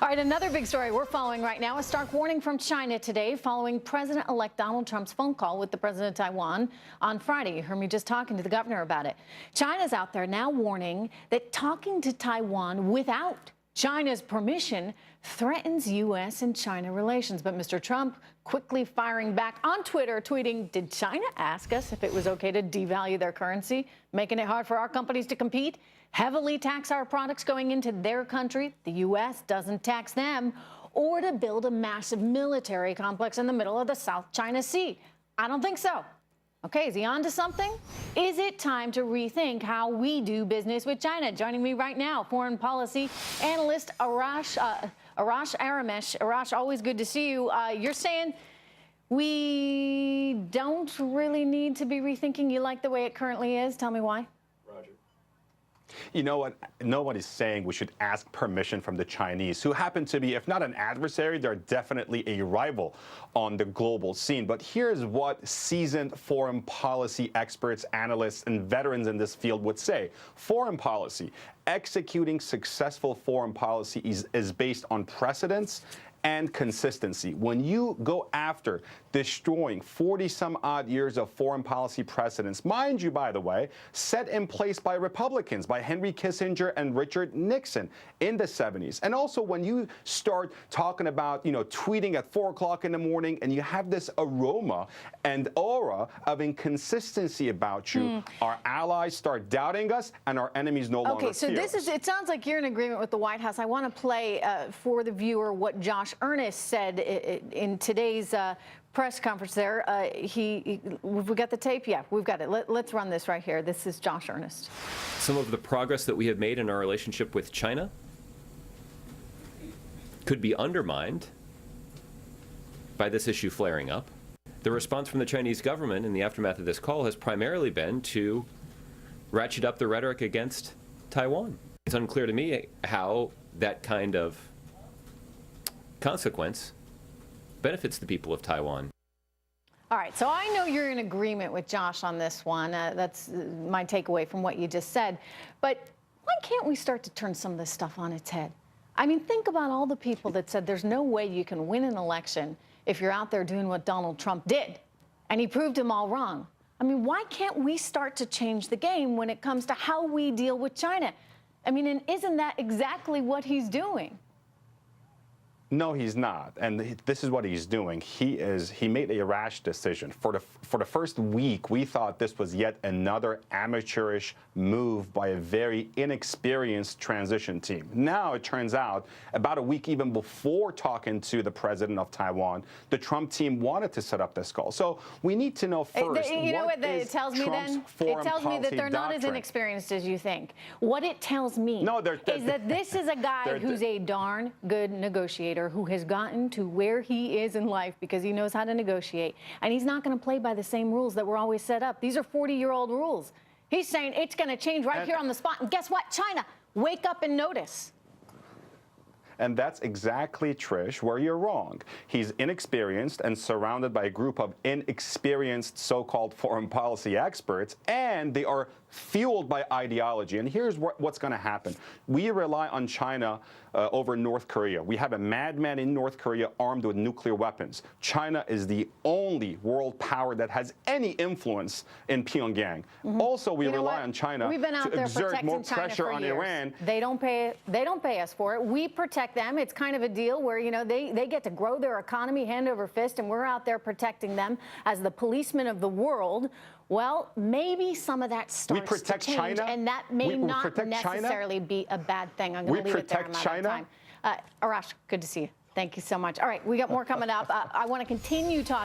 All right, another big story we're following right now, a stark warning from China today following President-elect Donald Trump's phone call with the President of Taiwan on Friday. You heard me just talking to the governor about it. China's out there now warning that talking to Taiwan without China's permission threatens U.S. and China relations. But Mr. Trump quickly firing back on Twitter, tweeting, "Did China ask us if it was okay to devalue their currency, making it hard for our companies to compete? Heavily tax our products going into their country, the U.S. doesn't tax them, or to build a massive military complex in the middle of the South China Sea?" I don't think so. Okay, is he on to something? Is it time to rethink how we do business with China? Joining me right now, foreign policy analyst Arash Aramesh. Arash, always good to see you. You're saying we don't really need to be rethinking. You like the way it currently is. Tell me why. You know what? Nobody's saying we should ask permission from the Chinese, who happen to be, if not an adversary, they're definitely a rival on the global scene. But here's what seasoned foreign policy experts, analysts, and veterans in this field would say. Foreign policy, executing successful foreign policy is based on precedents and consistency. When you go after destroying 40-some-odd years of foreign policy precedents, mind you, by the way, set in place by Republicans, by Henry Kissinger and Richard Nixon in the 70s. And also when you start talking about, tweeting at 4 o'clock in the morning and you have this aroma and aura of inconsistency about you, our allies start doubting us and our enemies no longer Okay, so it sounds like you're in agreement with the White House. I want to play for the viewer what Josh Earnest said in today's press conference there. We got the tape? Yeah, we've got it. Let's run this right here. This is Josh Earnest. Some of the progress that we have made in our relationship with China could be undermined by this issue flaring up. The response from the Chinese government in the aftermath of this call has primarily been to ratchet up the rhetoric against Taiwan. It's unclear to me how that kind of consequence benefits the people of Taiwan. All right, so I know you're in agreement with Josh on this one. That's my takeaway from what you just said. But why can't we start to turn some of this stuff on its head? I mean, think about all the people that said there's no way you can win an election if you're out there doing what Donald Trump did, and he proved them all wrong. I mean, why can't we start to change the game when it comes to how we deal with China? I mean, and isn't that exactly what he's doing? No, he's not. And this is what he's doing. He made a rash decision. For the first week, we thought this was yet another amateurish move by a very inexperienced transition team. Now, it turns out, about a week even before talking to the president of Taiwan, the Trump team wanted to set up this call. So we need to know first, you know what it tells me then? It tells me that they're not as inexperienced as you think. What it tells me is that this is a guy who's a darn good negotiator, who has gotten to where he is in life because he knows how to negotiate. And he's not going to play by the same rules that were always set up. These are 40-year-old rules. He's saying it's going to change right here on the spot. And guess what, China? Wake up and notice. And that's exactly, Trish, where you're wrong. He's inexperienced and surrounded by a group of inexperienced so-called foreign policy experts, and they are fueled by ideology. And here's what's going to happen. We rely on China over North Korea. We have a madman in North Korea armed with nuclear weapons. China is the only world power that has any influence in Pyongyang. Also, we rely on China to exert more pressure on Iran. They don't pay us for it. We protect them. It's kind of a deal where, they get to grow their economy hand over fist, and we're out there protecting them as the policemen of the world. Well, maybe some of that starts to change, China, and that may not necessarily be a bad thing. I'm going to leave it there. I'm out of time. Arash, good to see you. Thank you so much. All right, we got more coming up. I want to continue talking.